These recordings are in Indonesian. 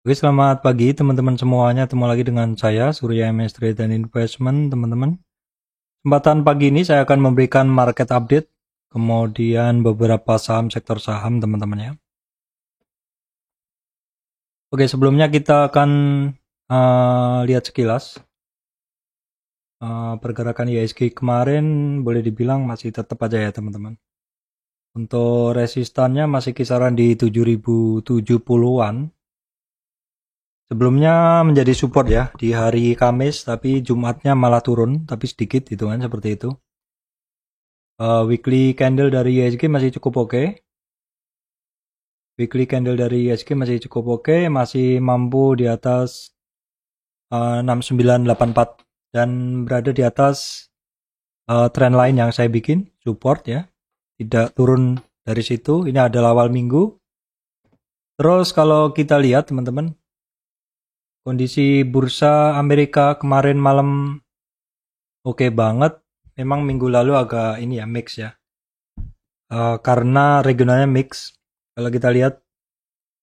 Oke, selamat pagi teman-teman semuanya. Ketemu lagi dengan saya, Surya MS Trade dan Investment, teman-teman. Kesempatan pagi ini saya akan memberikan market update, kemudian beberapa saham, sektor saham, teman-teman ya. Oke, sebelumnya kita akan lihat sekilas. Pergerakan IHSG kemarin boleh dibilang masih tetap aja ya, teman-teman. Untuk resistannya masih kisaran di 7070-an. Sebelumnya menjadi support ya di hari Kamis, tapi Jumatnya malah turun, tapi sedikit gitu kan, seperti itu. Weekly candle dari IHSG masih cukup oke. Weekly candle dari IHSG masih cukup oke, masih mampu di atas 6984 dan berada di atas trend line yang saya bikin, support ya. Tidak turun dari situ, ini adalah awal minggu. Terus kalau kita lihat teman-teman, kondisi bursa Amerika kemarin malam oke banget. Memang minggu lalu agak ini ya, mix ya. Karena regionalnya mix. Kalau kita lihat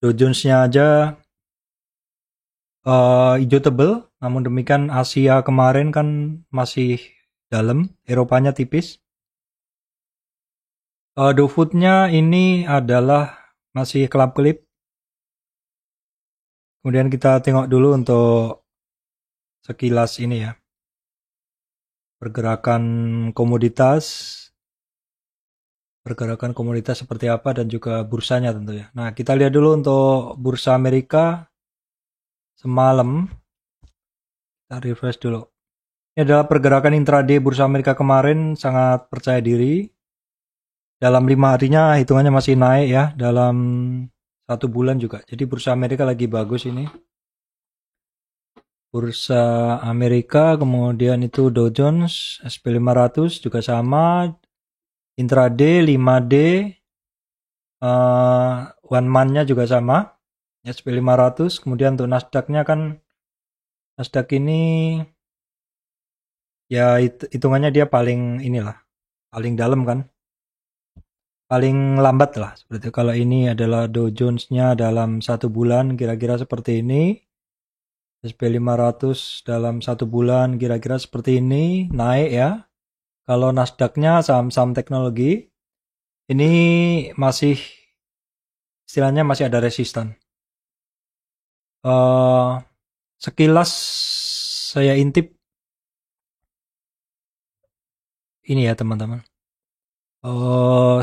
Dow Jones-nya aja hijau tebel, namun demikian Asia kemarin kan masih dalam, Eropanya tipis. Dow Food-nya ini adalah masih kelap-kelip. Kemudian kita tengok dulu untuk sekilas ini ya, pergerakan komoditas seperti apa dan juga bursanya tentunya. Nah, kita lihat dulu untuk bursa Amerika semalam. Kita refresh dulu. Ini adalah pergerakan intraday bursa Amerika kemarin, sangat percaya diri. Dalam 5 harinya hitungannya masih naik ya, dalam 1 bulan juga. Jadi bursa Amerika lagi bagus ini. Bursa Amerika, kemudian itu Dow Jones, SP500 juga sama. Intraday, 5D, one month-nya juga sama. SP500, kemudian untuk Nasdaq-nya kan, Nasdaq ini ya hitungannya dia paling inilah, paling dalam kan. Paling lambat lah seperti itu. Kalau ini adalah Dow Jones-nya dalam 1 bulan kira-kira seperti ini. SP500 dalam 1 bulan kira-kira seperti ini, naik ya. Kalau Nasdaq-nya saham-saham teknologi ini masih istilahnya masih ada resisten. Sekilas saya intip ini ya teman-teman.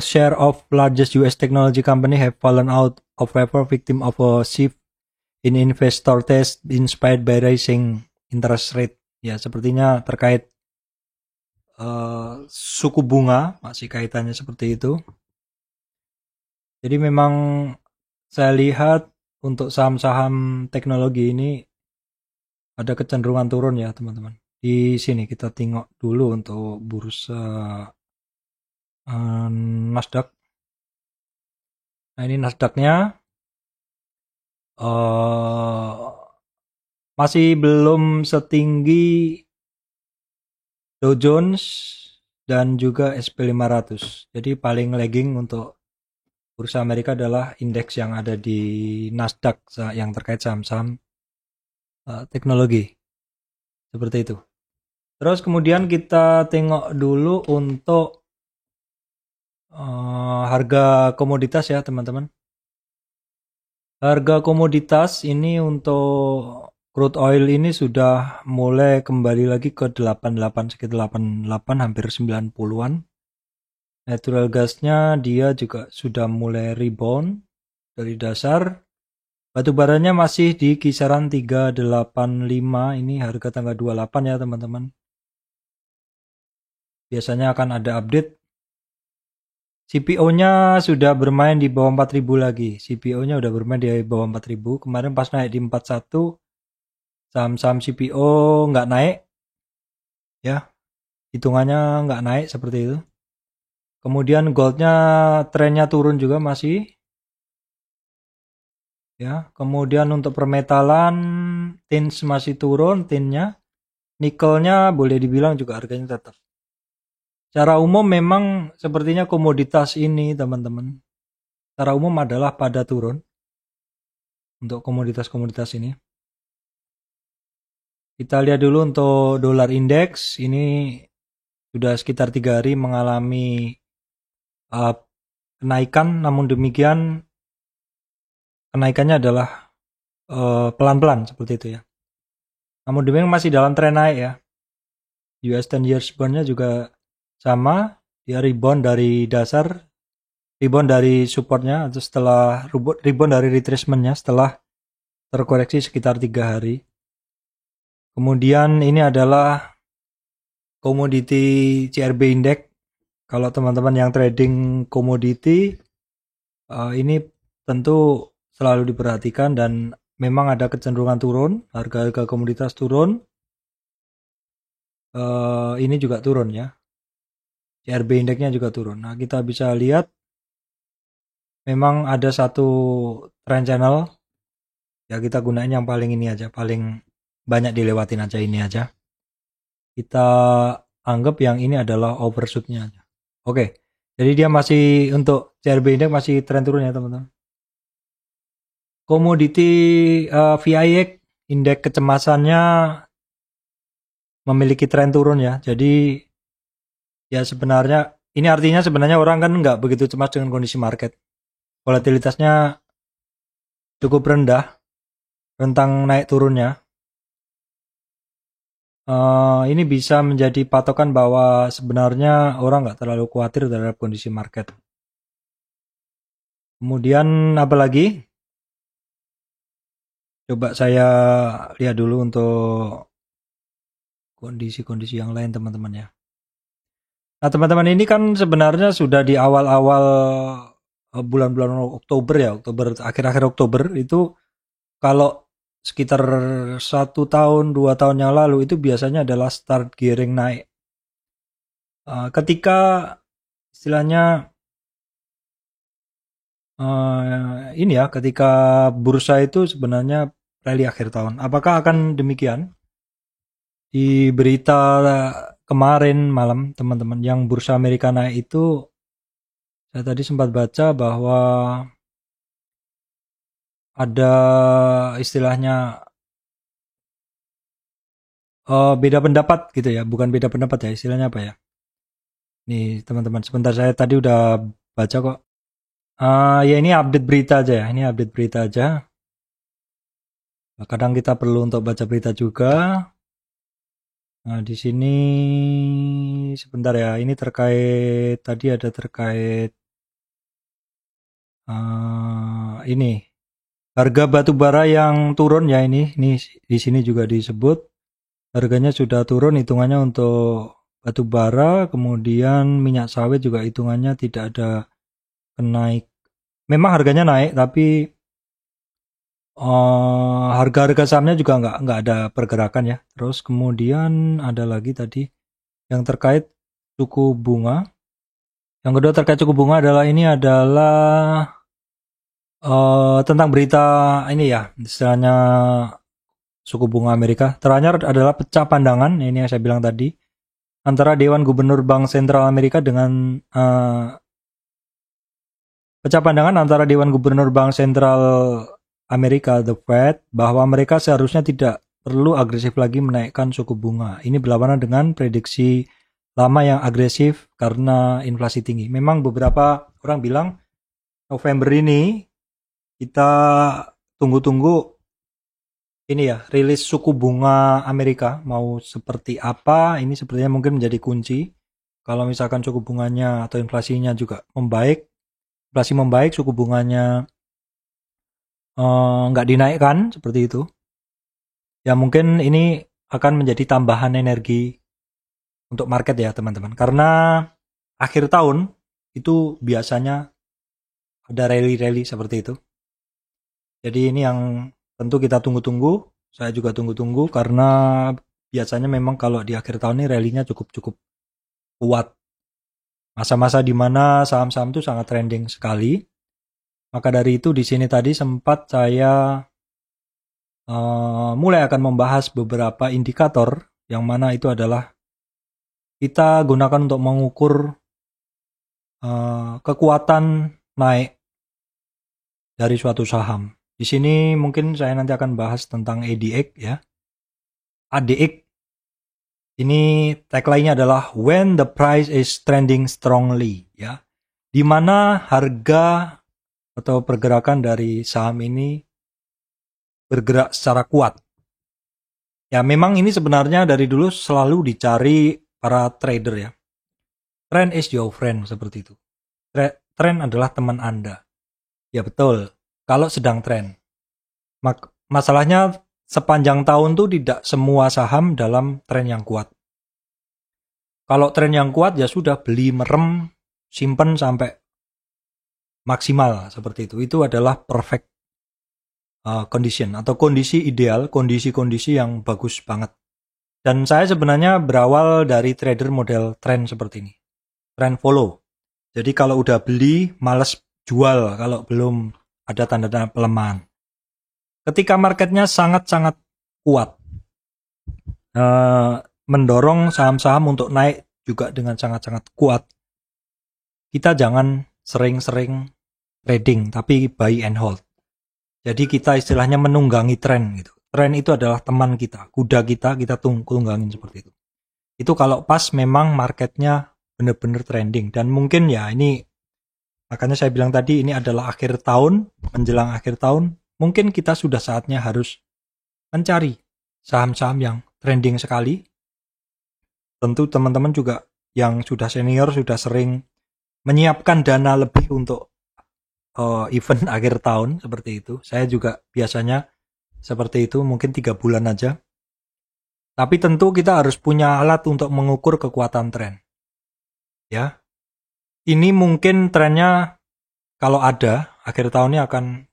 Share of largest US technology company have fallen out of favor, victim of a shift in investor taste inspired by rising interest rate. Ya, sepertinya terkait suku bunga, masih kaitannya seperti itu. Jadi memang saya lihat untuk saham-saham teknologi ini ada kecenderungan turun ya teman-teman. Di sini kita tengok dulu untuk bursa Nasdaq. Nah, ini Nasdaq-nya masih belum setinggi Dow Jones dan juga SP500. Jadi paling lagging untuk bursa Amerika adalah indeks yang ada di Nasdaq yang terkait saham-saham teknologi. Seperti itu. Terus kemudian kita tengok dulu untuk harga komoditas ya teman-teman. Harga komoditas ini untuk crude oil ini sudah mulai kembali lagi ke 88, sekitar 88 hampir 90-an. Natural gasnya dia juga sudah mulai rebound dari dasar. Batu baranya masih di kisaran 385, ini harga tanggal 28 ya teman-teman. Biasanya akan ada update. CPO-nya sudah bermain di bawah 4000 lagi. CPO-nya udah bermain di bawah 4000. Kemarin pas naik di 41, saham-saham CPO nggak naik. Ya, hitungannya nggak naik seperti itu. Kemudian goldnya trennya turun juga masih. Ya, kemudian untuk permetalan, tins masih turun, tinnya. Nikelnya boleh dibilang juga harganya tetap. Secara umum memang sepertinya komoditas ini teman-teman, secara umum adalah pada turun. untuk komoditas-komoditas ini. Kita lihat dulu untuk dolar indeks, ini sudah sekitar 3 hari mengalami kenaikan, namun demikian kenaikannya adalah pelan-pelan seperti itu ya. Namun demikian masih dalam tren naik ya. US 10 years bond-nya juga sama, dia rebound dari dasar, rebound dari supportnya, atau setelah rebound dari retracement-nya setelah terkoreksi sekitar 3 hari. Kemudian ini adalah komoditi CRB Index. Kalau teman-teman yang trading komoditi, ini tentu selalu diperhatikan dan memang ada kecenderungan turun, harga-harga komoditas turun. Ini juga turun ya. CRB Index-nya juga turun. Nah, kita bisa lihat memang ada satu trend channel. Ya, kita gunain yang paling ini aja, paling banyak dilewatin aja, ini aja. Kita anggap yang ini adalah overshoot-nya aja. Oke. Jadi dia masih untuk CRB Index masih tren turun ya, teman-teman. Komoditi VIX indeks kecemasannya memiliki tren turun ya. Jadi ya sebenarnya ini artinya sebenarnya orang kan nggak begitu cemas dengan kondisi market. Volatilitasnya cukup rendah, rentang naik turunnya. Ini bisa menjadi patokan bahwa sebenarnya orang nggak terlalu khawatir terhadap kondisi market. Kemudian apa lagi? Coba saya lihat dulu untuk kondisi-kondisi yang lain teman-teman ya. Nah teman-teman, ini kan sebenarnya sudah di awal-awal bulan-bulan Oktober ya, akhir-akhir Oktober itu, kalau sekitar 1 tahun 2 tahun yang lalu itu biasanya adalah start gearing naik. Ketika istilahnya ini ya, ketika bursa itu sebenarnya rally akhir tahun. Apakah akan demikian? Di berita kemarin malam teman-teman, yang bursa Amerika naik itu, saya tadi sempat baca bahwa ada istilahnya beda pendapat gitu ya, bukan beda pendapat ya, istilahnya apa ya? Nih teman-teman, sebentar, saya tadi udah baca kok. Ya ini update berita aja ya, ini update berita aja. Kadang kita perlu untuk baca berita juga. Nah di sini sebentar ya, ini terkait tadi ada terkait ini harga batu bara yang turun ya, ini di sini juga disebut harganya sudah turun hitungannya untuk batu bara, kemudian minyak sawit juga hitungannya tidak ada kenaik. Memang harganya naik tapi harga-harga sahamnya juga nggak ada pergerakan ya. Terus kemudian ada lagi tadi yang terkait suku bunga. Yang kedua terkait suku bunga adalah ini adalah tentang berita ini ya, istilahnya suku bunga Amerika. Terakhir adalah pecah pandangan, ini yang saya bilang tadi, antara Dewan Gubernur Bank Sentral Amerika dengan pecah pandangan antara Dewan Gubernur Bank Sentral Amerika, the Fed, bahwa mereka seharusnya tidak perlu agresif lagi menaikkan suku bunga. Ini berlawanan dengan prediksi lama yang agresif karena inflasi tinggi. Memang beberapa orang bilang November ini kita tunggu-tunggu ini ya, rilis suku bunga Amerika mau seperti apa. Ini sepertinya mungkin menjadi kunci. Kalau misalkan suku bunganya atau inflasinya juga membaik, inflasi membaik, suku bunganya nggak dinaikkan seperti itu, ya mungkin ini akan menjadi tambahan energi untuk market ya teman-teman, karena akhir tahun itu biasanya ada rally-rally seperti itu. Jadi ini yang tentu kita tunggu-tunggu, saya juga tunggu-tunggu, karena biasanya memang kalau di akhir tahun ini rally-nya cukup kuat, masa-masa di mana saham-saham itu sangat trending sekali. Maka dari itu di sini tadi sempat saya mulai akan membahas beberapa indikator yang mana itu adalah kita gunakan untuk mengukur kekuatan naik dari suatu saham. Di sini mungkin saya nanti akan bahas tentang ADX ya. ADX ini tagline-nya adalah when the price is trending strongly ya. Di mana harga atau pergerakan dari saham ini bergerak secara kuat. Ya memang ini sebenarnya dari dulu selalu dicari para trader ya. Trend is your friend seperti itu. Trend adalah teman Anda. Ya betul. Kalau sedang tren. Masalahnya sepanjang tahun tuh tidak semua saham dalam tren yang kuat. Kalau tren yang kuat ya sudah beli merem, simpen sampai maksimal seperti itu. Itu adalah perfect condition atau kondisi ideal, kondisi-kondisi yang bagus banget. Dan saya sebenarnya berawal dari trader model trend seperti ini. Trend follow. Jadi kalau udah beli, males jual kalau belum ada tanda-tanda pelemahan. Ketika marketnya sangat-sangat kuat, mendorong saham-saham untuk naik juga dengan sangat-sangat kuat, kita jangan sering-sering trading, tapi buy and hold. Jadi kita istilahnya menunggangi tren gitu. Tren itu adalah teman kita, kuda kita tunggangin seperti itu. Itu kalau pas memang marketnya benar-benar trending. Dan mungkin ya ini, makanya saya bilang tadi ini adalah akhir tahun, menjelang akhir tahun, mungkin kita sudah saatnya harus mencari saham-saham yang trending sekali. Tentu teman-teman juga yang sudah senior, sudah sering menyiapkan dana lebih untuk event akhir tahun seperti itu. Saya juga biasanya seperti itu, mungkin 3 bulan aja. Tapi tentu kita harus punya alat untuk mengukur kekuatan tren. Ya. Ini mungkin trennya kalau ada, akhir tahunnya akan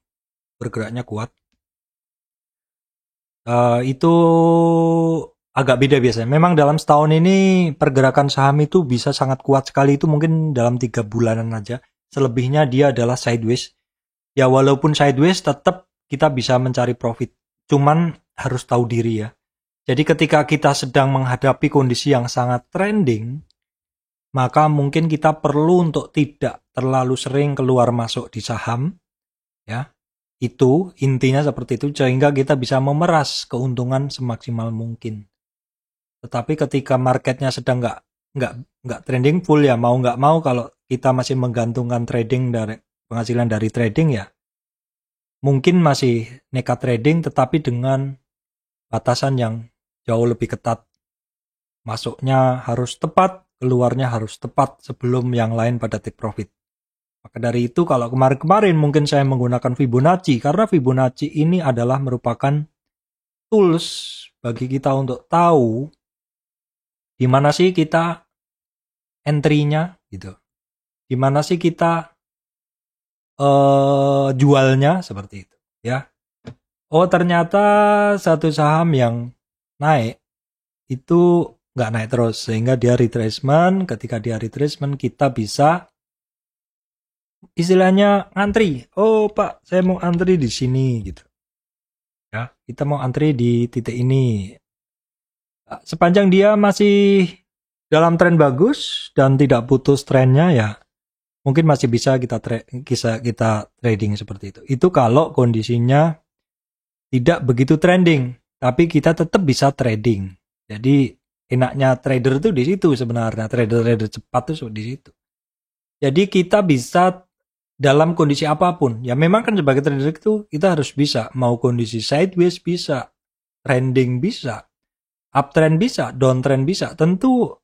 bergeraknya kuat. Itu agak beda biasanya. Memang dalam setahun ini pergerakan saham itu bisa sangat kuat sekali, itu mungkin dalam 3 bulanan aja. Selebihnya dia adalah sideways. Ya walaupun sideways tetap kita bisa mencari profit. Cuman harus tahu diri ya. Jadi ketika kita sedang menghadapi kondisi yang sangat trending, maka mungkin kita perlu untuk tidak terlalu sering keluar masuk di saham. Ya. Itu intinya seperti itu, sehingga kita bisa memeras keuntungan semaksimal mungkin. Tetapi ketika marketnya sedang nggak trending full ya, mau nggak mau kalau kita masih menggantungkan trading dari penghasilan dari trading ya, mungkin masih nekat trading tetapi dengan batasan yang jauh lebih ketat. Masuknya harus tepat, keluarnya harus tepat sebelum yang lain pada take profit. Maka dari itu kalau kemarin-kemarin mungkin saya menggunakan Fibonacci, karena Fibonacci ini adalah merupakan tools bagi kita untuk tahu di mana sih kita entry-nya gitu. Di mana sih kita jualnya seperti itu ya. Oh ternyata satu saham yang naik itu nggak naik terus, sehingga dia retracement. Ketika dia retracement kita bisa istilahnya ngantri. Oh Pak, saya mau antri di sini gitu. Ya, kita mau antri di titik ini. Sepanjang dia masih dalam tren bagus dan tidak putus trennya ya, mungkin masih bisa kita trading seperti itu. Itu kalau kondisinya tidak begitu trending, tapi kita tetap bisa trading. Jadi enaknya trader itu di situ sebenarnya, trader cepat itu di situ. Jadi kita bisa dalam kondisi apapun. Ya memang kan sebagai trader itu kita harus bisa, mau kondisi sideways bisa, trending bisa, uptrend bisa, downtrend bisa. Tentu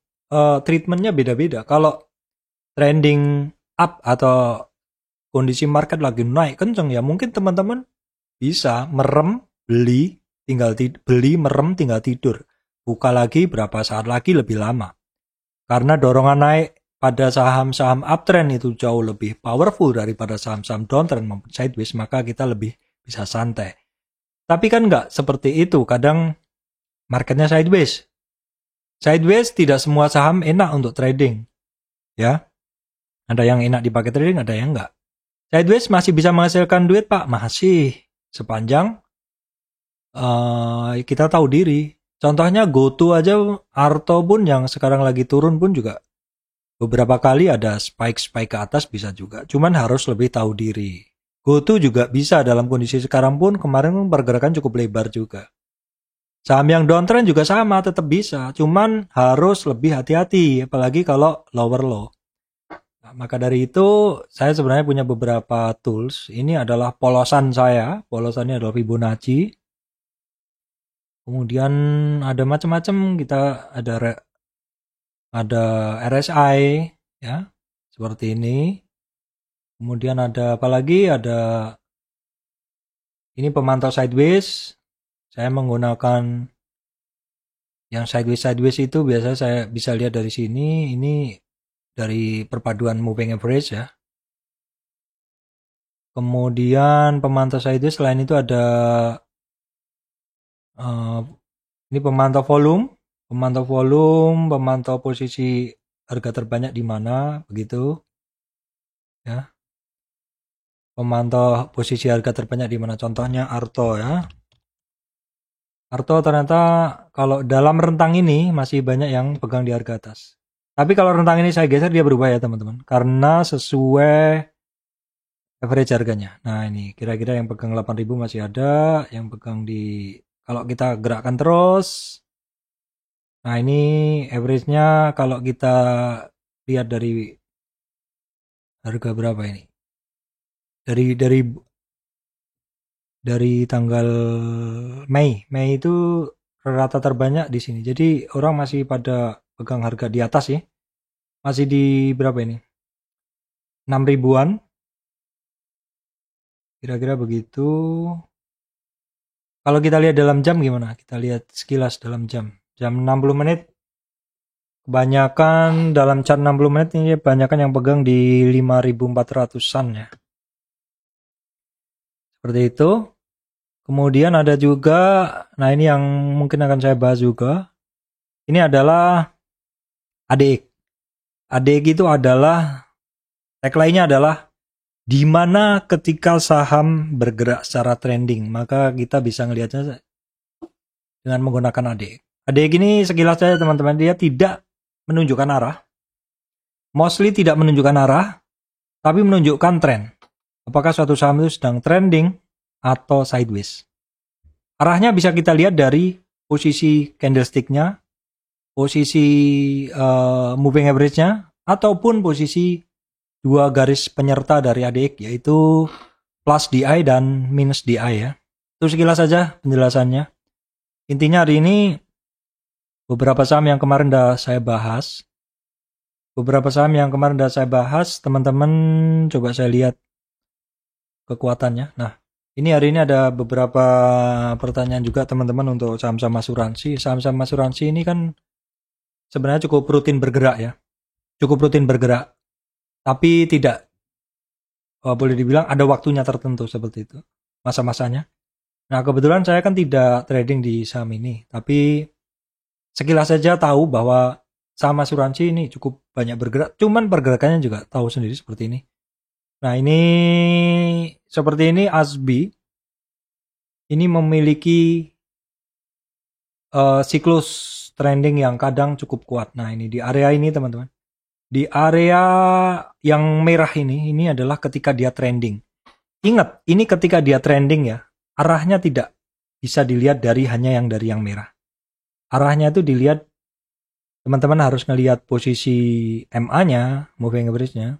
treatmentnya beda-beda. Kalau trending up atau kondisi market lagi naik kenceng ya mungkin teman-teman bisa merem, beli, merem, tinggal tidur. Buka lagi berapa saat lagi lebih lama. Karena dorongan naik pada saham-saham uptrend itu jauh lebih powerful daripada saham-saham downtrend maupun sideways, maka kita lebih bisa santai. Tapi kan nggak seperti itu, kadang marketnya sideways. Sideways tidak semua saham enak untuk trading. Ya, ada yang enak dipakai trading, ada yang nggak. Sideways masih bisa menghasilkan duit Pak, masih sepanjang kita tahu diri. Contohnya GoTo aja, Arto pun yang sekarang lagi turun pun juga beberapa kali ada spike ke atas bisa juga. Cuman harus lebih tahu diri. go to juga bisa dalam kondisi sekarang pun kemarin pergerakan cukup lebar juga. Saham yang downtrend juga sama, tetap bisa, cuman harus lebih hati-hati, apalagi kalau lower low. Nah, maka dari itu saya sebenarnya punya beberapa tools. Ini adalah polosan saya, polosannya adalah Fibonacci. Kemudian ada macam-macam, kita ada RSI ya, seperti ini. Kemudian ada apa lagi? Ada ini pemantau sideways. Saya menggunakan yang sideways itu biasa saya bisa lihat dari sini. Ini dari perpaduan moving average ya. Kemudian pemantau sideways selain itu ada ini pemantau volume, pemantau posisi harga terbanyak di mana, begitu ya. Pemantau posisi harga terbanyak di mana, contohnya Arto ya. Arto ternyata kalau dalam rentang ini masih banyak yang pegang di harga atas. Tapi kalau rentang ini saya geser dia berubah ya teman-teman. Karena sesuai average harganya. Nah ini kira-kira yang pegang 8.000 masih ada. Yang pegang di, kalau kita gerakkan terus. Nah ini average-nya kalau kita lihat dari harga berapa ini. Dari tanggal Mei itu rata terbanyak di sini. Jadi orang masih pada pegang harga di atas ya. Masih di berapa ini? 6 ribuan. Kira-kira begitu. Kalau kita lihat dalam jam gimana? Kita lihat sekilas dalam jam. Jam 60 menit. Kebanyakan dalam chart 60 menit ini kebanyakan yang pegang di 5.400-an ya. Seperti itu. Kemudian ada juga, nah ini yang mungkin akan saya bahas juga. Ini adalah ADX. ADX itu adalah, tagline-nya adalah, di mana ketika saham bergerak secara trending, maka kita bisa melihatnya dengan menggunakan ADX. ADX ini sekilas saja teman-teman, dia tidak menunjukkan arah. Mostly tidak menunjukkan arah, tapi menunjukkan tren. Apakah suatu saham itu sedang trending atau sideways. Arahnya bisa kita lihat dari posisi candlestick-nya, posisi moving average-nya, ataupun posisi dua garis penyerta dari ADX, yaitu plus DI dan minus DI ya. Itu sekilas saja penjelasannya. Intinya hari ini beberapa saham yang kemarin sudah saya bahas. Teman-teman coba saya lihat kekuatannya. Nah, ini hari ini ada beberapa pertanyaan juga teman-teman untuk saham-saham asuransi. Saham-saham asuransi ini kan sebenarnya cukup rutin bergerak ya. Tapi tidak boleh dibilang ada waktunya tertentu seperti itu. Masa-masanya. Nah, kebetulan saya kan tidak trading di saham ini. Tapi sekilas saja tahu bahwa saham asuransi ini cukup banyak bergerak. Cuman pergerakannya juga tahu sendiri seperti ini. Nah ini seperti ini ASBI ini memiliki siklus trending yang kadang cukup kuat. Nah ini di area ini teman-teman. Di area yang merah ini adalah ketika dia trending. Ingat ini ketika dia trending ya. Arahnya tidak bisa dilihat dari yang merah. Arahnya itu dilihat, teman-teman harus ngelihat posisi MA-nya, moving average-nya,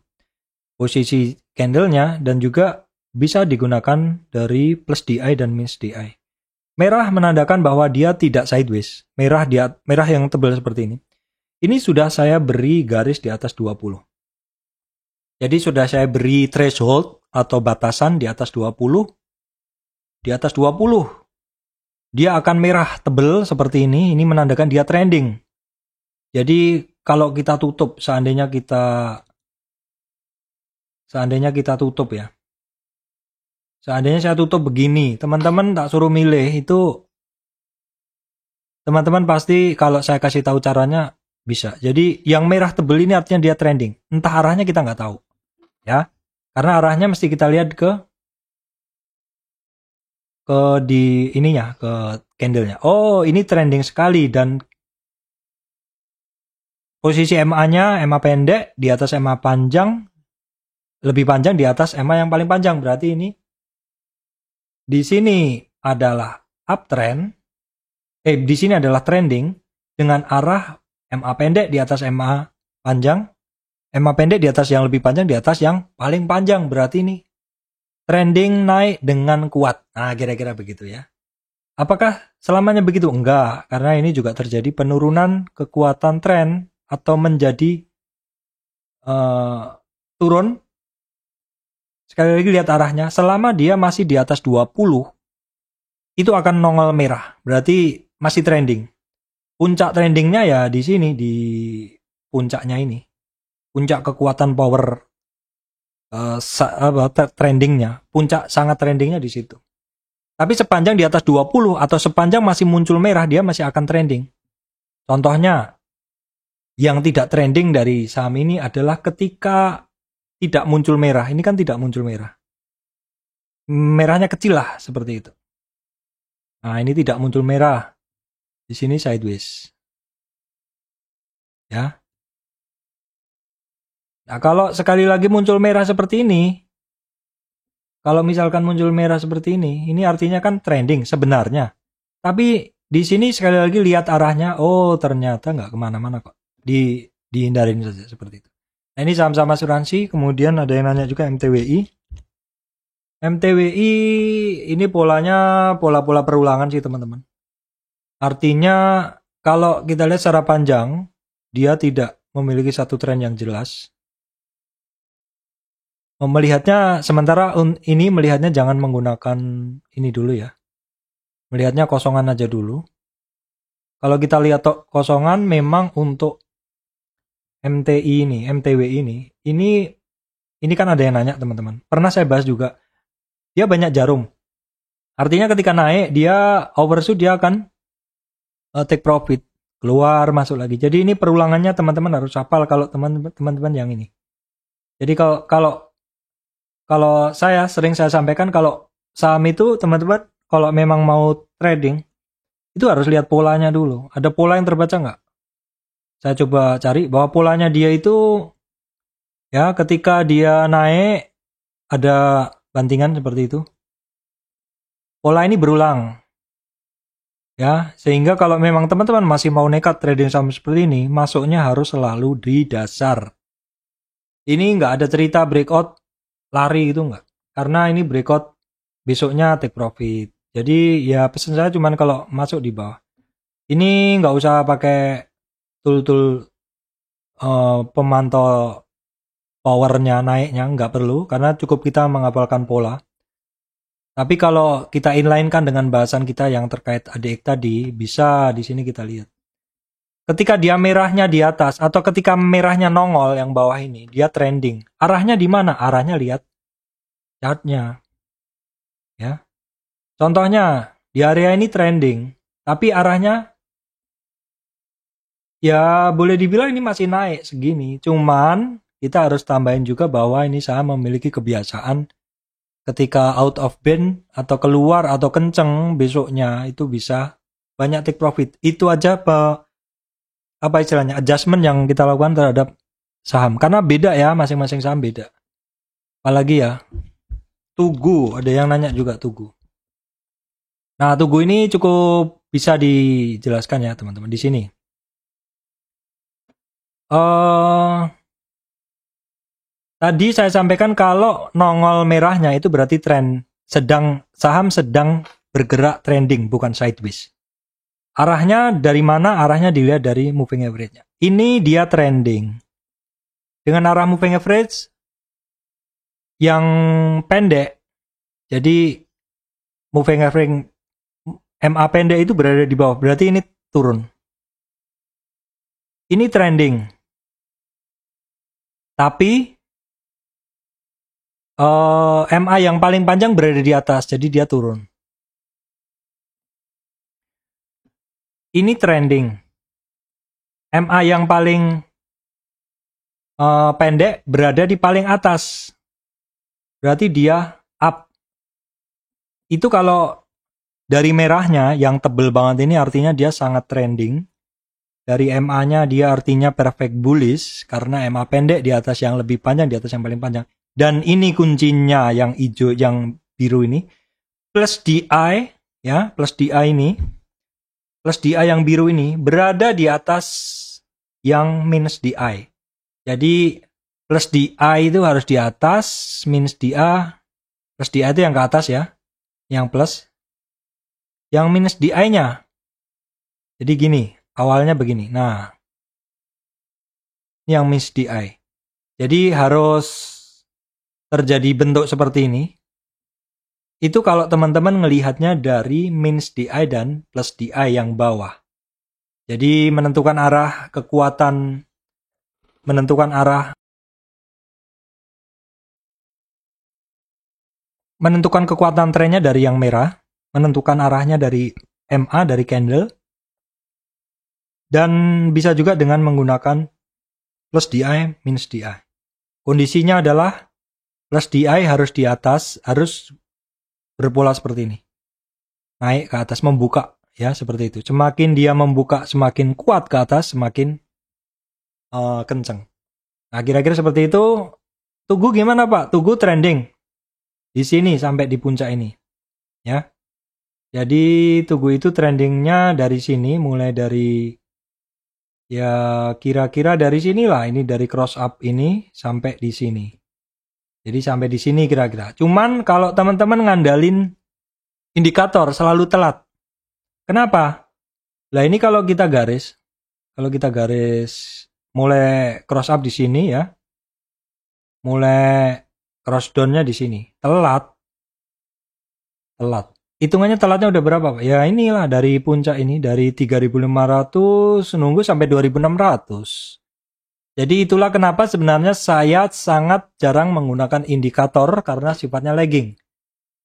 posisi candle-nya, dan juga bisa digunakan dari plus DI dan minus DI. Merah menandakan bahwa dia tidak sideways. Merah yang tebal seperti ini. Ini sudah saya beri garis di atas 20. Jadi sudah saya beri threshold atau batasan di atas 20. Di atas 20. Dia akan merah tebal seperti ini menandakan dia trending. Jadi kalau kita tutup, seandainya kita tutup ya. Seandainya saya tutup begini, teman-teman tak suruh milih itu, teman-teman pasti kalau saya kasih tahu caranya bisa. Jadi yang merah tebal ini artinya dia trending. Entah arahnya kita nggak tahu, ya. Karena arahnya mesti kita lihat ke di ininya, ke candlenya. Oh, ini trending sekali dan posisi MA-nya, MA pendek di atas MA panjang, lebih panjang di atas MA yang paling panjang. Berarti ini di sini adalah uptrend. Di sini adalah trending dengan arah MA pendek di atas MA panjang, MA pendek di atas yang lebih panjang di atas yang paling panjang. Berarti ini trending naik dengan kuat. Nah, kira-kira begitu ya. Apakah selamanya begitu? Enggak, karena ini juga terjadi penurunan kekuatan tren atau menjadi turun. Sekali lagi lihat arahnya, selama dia masih di atas 20, itu akan nongol merah. Berarti masih trending. Puncak trendingnya ya di sini, di puncaknya ini. Puncak kekuatan power trendingnya. Puncak sangat trendingnya di situ. Tapi sepanjang di atas 20 atau sepanjang masih muncul merah, dia masih akan trending. Contohnya, yang tidak trending dari saham ini adalah ketika tidak muncul merah. Ini kan tidak muncul merah. Merahnya kecil lah, seperti itu. Nah, ini tidak muncul merah. Di sini sideways. Ya. Nah, kalau sekali lagi muncul merah seperti ini, kalau misalkan muncul merah seperti ini artinya kan trending sebenarnya. Tapi di sini sekali lagi lihat arahnya, oh ternyata nggak kemana-mana kok. Dihindarin saja seperti itu. Nah, ini saham-saham asuransi. Kemudian ada yang nanya juga MTWI. MTWI ini polanya pola-pola perulangan sih teman-teman. Artinya kalau kita lihat secara panjang, dia tidak memiliki satu tren yang jelas. Melihatnya sementara ini melihatnya jangan menggunakan ini dulu ya. Melihatnya kosongan aja dulu. Kalau kita lihat kosongan memang untuk MTWI ini kan ada yang nanya teman-teman. Pernah saya bahas juga. Dia banyak jarum. Artinya ketika naik dia overshoot, dia akan take profit, keluar masuk lagi. Jadi ini perulangannya teman-teman harus hafal kalau teman-teman yang ini. Jadi kalau saya sering saya sampaikan kalau saham itu teman-teman kalau memang mau trading itu harus lihat polanya dulu. Ada pola yang terbaca nggak? Saya coba cari bahwa polanya dia itu ya ketika dia naik ada bantingan seperti itu. Pola ini berulang. Ya, sehingga kalau memang teman-teman masih mau nekat trading saham seperti ini, masuknya harus selalu di dasar. Ini nggak ada cerita breakout lari gitu nggak. Karena ini breakout besoknya take profit. Jadi ya pesan saya cuman kalau masuk di bawah. Ini nggak usah pakai tool pemantau powernya naiknya, nggak perlu. Karena cukup kita menghafalkan pola. Tapi kalau kita inline-kan dengan bahasan kita yang terkait ADX tadi, bisa di sini kita lihat. Ketika dia merahnya di atas atau ketika merahnya nongol yang bawah ini, dia trending. Arahnya di mana? Arahnya lihat chartnya. Ya. Contohnya, di area ini trending, tapi arahnya ya boleh dibilang ini masih naik segini. Cuman kita harus tambahin juga bahwa ini saham memiliki kebiasaan ketika out of band atau keluar atau kenceng besoknya itu bisa banyak take profit. Itu aja apa istilahnya adjustment yang kita lakukan terhadap saham. Karena beda ya, masing-masing saham beda. Apalagi ya, Tugu, ada yang nanya juga Tugu. Nah, Tugu ini cukup bisa dijelaskan ya teman-teman di sini. Tadi saya sampaikan kalau nongol merahnya itu berarti saham sedang bergerak trending, bukan sideways. Arahnya dari mana? Arahnya dilihat dari moving average-nya. Ini dia trending. Dengan arah moving average yang pendek, jadi moving average MA pendek itu berada di bawah, berarti ini turun. Ini trending. Tapi MA yang paling panjang berada di atas, jadi dia turun. Ini trending. MA yang paling pendek berada di paling atas, berarti dia up. Itu kalau dari merahnya yang tebel banget ini artinya dia sangat trending. Dari MA-nya dia artinya perfect bullish karena MA pendek di atas yang lebih panjang, di atas yang paling panjang. Dan ini kuncinya yang hijau, yang biru ini. Plus DI, ya, plus DI ini. Plus DI yang biru ini berada di atas yang minus DI. Jadi plus DI itu harus di atas, minus DI. Plus DI itu yang ke atas ya. Yang plus. Yang minus DI-nya. Jadi gini, awalnya begini. Nah, ini yang minus DI. Jadi harus terjadi bentuk seperti ini. Itu kalau teman-teman ngelihatnya dari minus DI dan plus DI yang bawah. Jadi menentukan arah kekuatan, menentukan kekuatan trennya dari yang merah, menentukan arahnya dari MA, dari candle, dan bisa juga dengan menggunakan plus DI, minus DI. Kondisinya adalah plus DI harus di atas, harus berpola seperti ini. Naik ke atas, membuka, ya seperti itu. Semakin dia membuka, semakin kuat ke atas, semakin kenceng. Nah, kira-kira seperti itu. Tugu gimana Pak? Tugu trending di sini sampai di puncak ini, ya. Jadi Tugu itu trendingnya dari sini, mulai dari ya kira-kira dari sinilah, ini dari cross up ini sampai di sini. Jadi sampai di sini kira-kira. Cuman kalau teman-teman ngandalin indikator selalu telat. Kenapa? Lah ini kalau kita garis mulai cross up di sini ya. Mulai cross down-nya di sini. Telat. Hitungannya telatnya udah berapa, Pak? Ya inilah dari puncak ini, dari 3.500 nunggu sampai 2.600. Jadi itulah kenapa sebenarnya saya sangat jarang menggunakan indikator karena sifatnya lagging.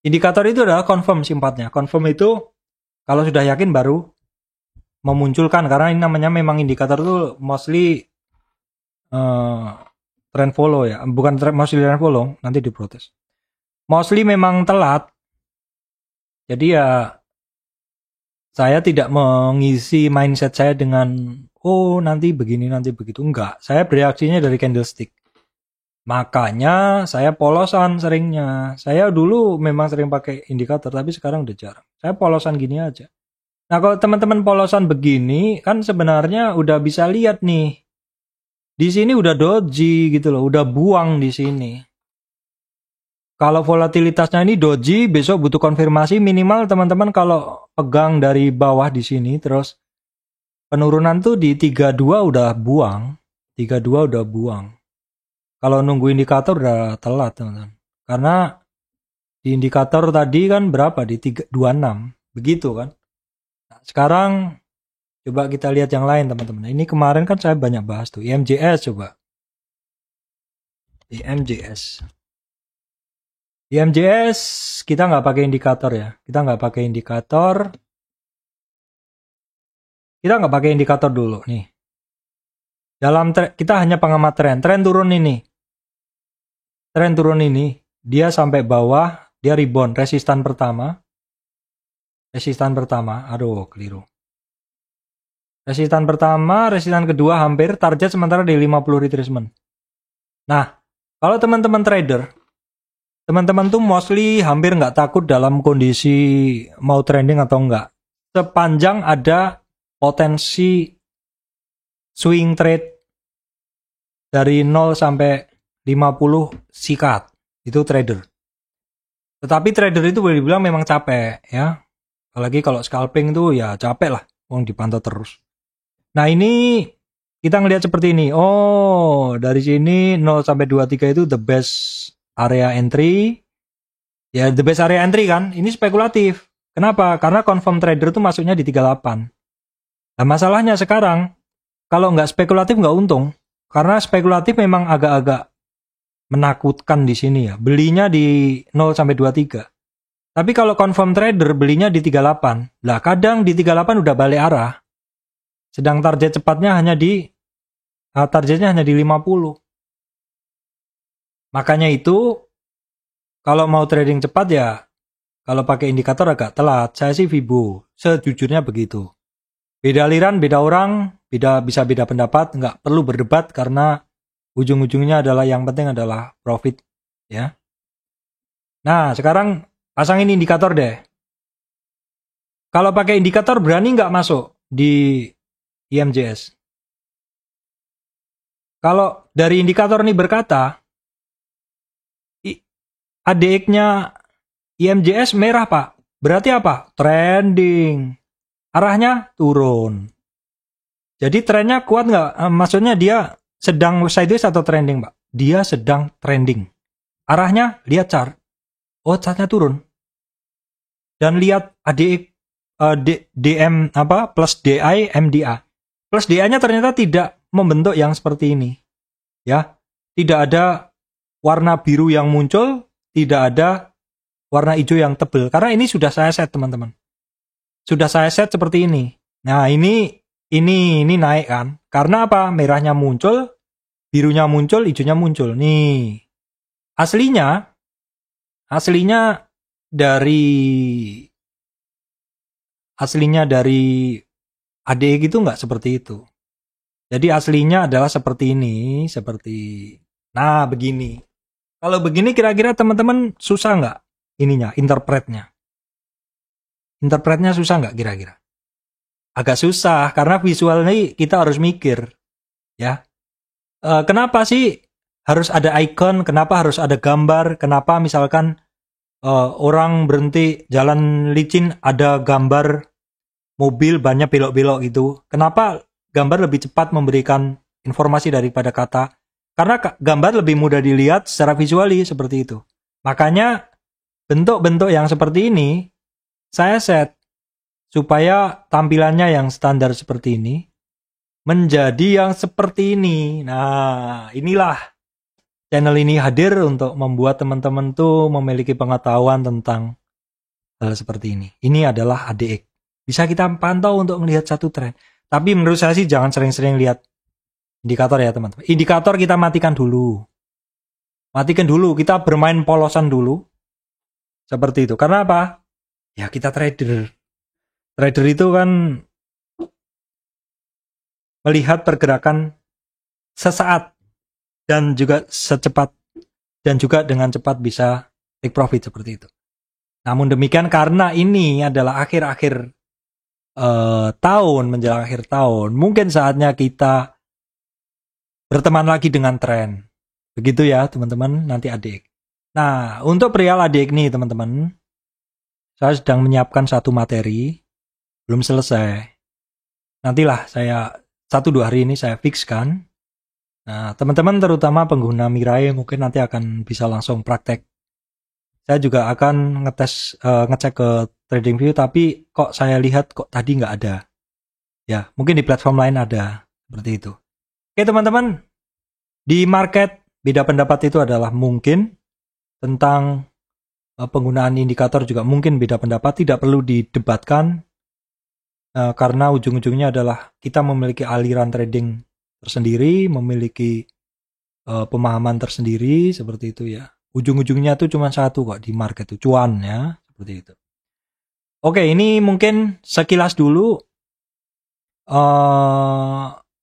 Indikator itu adalah confirm sifatnya. Confirm itu kalau sudah yakin baru memunculkan, karena ini namanya memang indikator itu mostly trend follow ya. Bukan mostly trend follow, nanti diprotes. Mostly memang telat. Jadi ya saya tidak mengisi mindset saya dengan nanti begini, nanti begitu. Enggak, saya bereaksinya dari candlestick. Makanya saya polosan seringnya. Saya dulu memang sering pakai indikator, tapi sekarang udah jarang. Saya polosan gini aja. Nah, kalau teman-teman polosan begini, kan sebenarnya udah bisa lihat nih. Di sini udah doji gitu loh, udah buang di sini. Kalau volatilitasnya ini doji, besok butuh konfirmasi minimal teman-teman kalau pegang dari bawah di sini, terus penurunan tuh di 32 udah buang. 32 udah buang. Kalau nunggu indikator udah telat teman-teman. Karena di indikator tadi kan berapa? Di 26. Begitu kan. Nah, sekarang coba kita lihat yang lain teman-teman. Ini kemarin kan saya banyak bahas tuh. IMJS coba. IMJS. IMJS kita nggak pakai indikator ya. Kita nggak pakai indikator dulu nih. Kita hanya pengamat tren. Tren turun ini. Dia sampai bawah. Dia rebound. Resistan pertama. Aduh, keliru. Resistan pertama, resistan kedua hampir. Target sementara di 50 retracement. Nah, kalau teman-teman trader, teman-teman tuh mostly hampir nggak takut dalam kondisi mau trending atau enggak. Sepanjang ada potensi swing trade dari 0 sampai 50 sikat. Itu trader. Tetapi trader itu boleh dibilang memang capek ya. Apalagi kalau scalping tuh ya capek lah. Dipantau terus. Nah ini kita ngelihat seperti ini. Dari sini 0 sampai 23 itu the best area entry. Ya the best area entry kan. Ini spekulatif. Kenapa? Karena confirm trader itu masuknya di 38. Nah masalahnya sekarang kalau nggak spekulatif nggak untung. Karena spekulatif memang agak-agak menakutkan di sini ya. Belinya di 0 sampai 23. Tapi kalau confirm trader belinya di 38. Lah kadang di 38 udah balik arah. Sedang target cepatnya targetnya hanya di 50. Makanya itu kalau mau trading cepat ya kalau pakai indikator agak telat. Saya sih Fibo. Sejujurnya begitu. Beda aliran, beda orang, bisa beda pendapat, nggak perlu berdebat karena ujung-ujungnya adalah yang penting adalah profit ya. Nah, sekarang pasangin indikator deh. Kalau pakai indikator berani nggak masuk di IMJS? Kalau dari indikator ini berkata, ADX-nya IMJS merah, Pak. Berarti apa? Trending. Arahnya turun. Jadi trennya kuat nggak? Maksudnya dia sedang sideways atau trending, Pak? Dia sedang trending. Arahnya, lihat chart. Oh, chartnya turun. Dan lihat ADX DM apa plus DI MDA. Plus DI-nya ternyata tidak membentuk yang seperti ini. Ya. Tidak ada warna biru yang muncul, tidak ada warna hijau yang tebal. Karena ini sudah saya set, teman-teman. Sudah saya set seperti ini. Nah, ini naik kan? Karena apa? Merahnya muncul, birunya muncul, hijaunya muncul. Nih. Aslinya dari ADX itu nggak seperti itu. Jadi aslinya adalah seperti ini, nah begini. Kalau begini kira-kira teman-teman susah nggak ininya, interpretnya susah nggak kira-kira? Agak susah karena visualnya kita harus mikir, ya. Kenapa sih harus ada icon? Kenapa harus ada gambar? Kenapa misalkan orang berhenti jalan licin ada gambar mobil banyak belok-belok gitu. Kenapa gambar lebih cepat memberikan informasi daripada kata? Karena gambar lebih mudah dilihat secara visuali seperti itu. Makanya bentuk-bentuk yang seperti ini saya set supaya tampilannya yang standar seperti ini menjadi yang seperti ini. Nah, inilah channel ini hadir untuk membuat teman-teman tuh memiliki pengetahuan tentang hal seperti ini. Ini adalah ADX. Bisa kita pantau untuk melihat satu tren. Tapi menurut saya sih jangan sering-sering lihat indikator ya teman-teman. Indikator kita matikan dulu. Matikan dulu, kita bermain polosan dulu. Seperti itu. Karena apa? Ya kita trader. Trader itu kan melihat pergerakan sesaat dan juga secepat dan juga dengan cepat bisa take profit seperti itu. Namun demikian karena ini adalah akhir-akhir tahun menjelang akhir tahun, mungkin saatnya kita berteman lagi dengan tren. Begitu ya teman-teman, nanti adik. Nah, untuk perihal adik nih teman-teman, saya sedang menyiapkan satu materi, belum selesai. Nantilah saya 1-2 hari ini saya fixkan. Nah, teman-teman terutama pengguna Mirai mungkin nanti akan bisa langsung praktek. Saya juga akan ngecek ke TradingView, tapi kok saya lihat kok tadi nggak ada. Ya, mungkin di platform lain ada seperti itu. Oke teman-teman, di market beda pendapat itu adalah mungkin tentang penggunaan indikator juga mungkin beda pendapat, tidak perlu didebatkan karena ujung-ujungnya adalah kita memiliki aliran trading tersendiri, memiliki pemahaman tersendiri seperti itu ya. Ujung-ujungnya tuh cuma satu kok di market tuh, cuan ya, seperti itu. Oke, ini mungkin sekilas dulu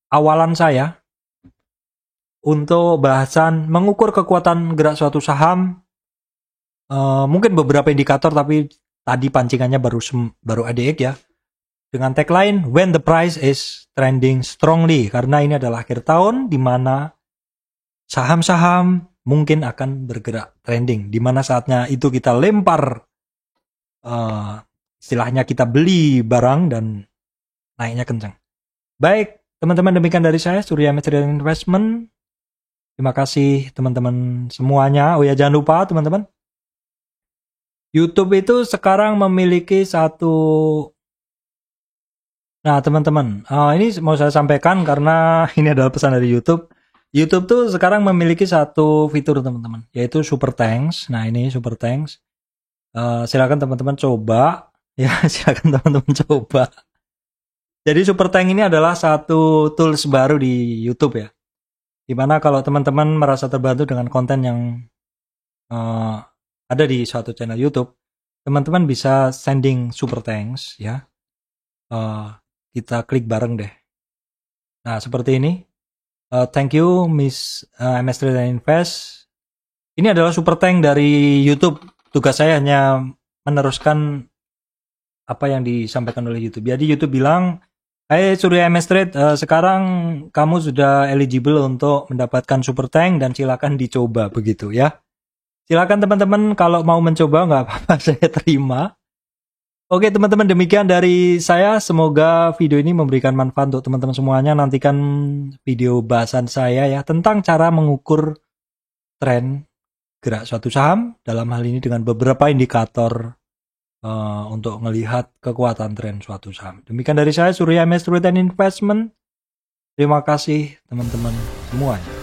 awalan saya untuk bahasan mengukur kekuatan gerak suatu saham. Mungkin beberapa indikator, tapi tadi pancingannya baru ADX ya. Dengan tagline when the price is trending strongly, karena ini adalah akhir tahun di mana saham-saham mungkin akan bergerak trending, di mana saatnya itu kita lempar istilahnya kita beli barang dan naiknya kencang. Baik, teman-teman, demikian dari saya, Surya Material Investment. Terima kasih teman-teman semuanya. Oh ya, jangan lupa teman-teman, YouTube itu sekarang memiliki satu. Nah teman-teman, ini mau saya sampaikan karena ini adalah pesan dari YouTube. YouTube tuh sekarang memiliki satu fitur teman-teman, yaitu Super Thanks. Nah ini Super Thanks. Silakan teman-teman coba. Ya silakan teman-teman coba. Jadi Super Thanks ini adalah satu tools baru di YouTube ya. Dimana kalau teman-teman merasa terbantu dengan konten yang ada di suatu channel YouTube, teman-teman bisa sending Super Thanks ya. Kita klik bareng deh. Nah seperti ini. Thank you Miss MS Trade and Invest. Ini adalah super tank dari YouTube. Tugas saya hanya meneruskan apa yang disampaikan oleh YouTube. Jadi YouTube bilang, "Hai Surya MS Trade, sekarang kamu sudah eligible untuk mendapatkan super tank dan silakan dicoba," begitu ya. Silakan teman-teman kalau mau mencoba, nggak apa-apa, saya terima. Oke teman-teman, demikian dari saya. Semoga video ini memberikan manfaat untuk teman-teman semuanya. Nantikan video bahasan saya ya tentang cara mengukur tren gerak suatu saham, dalam hal ini dengan beberapa indikator untuk melihat kekuatan tren suatu saham. Demikian dari saya, Surya MS Trade and Investment. Terima kasih teman-teman semuanya.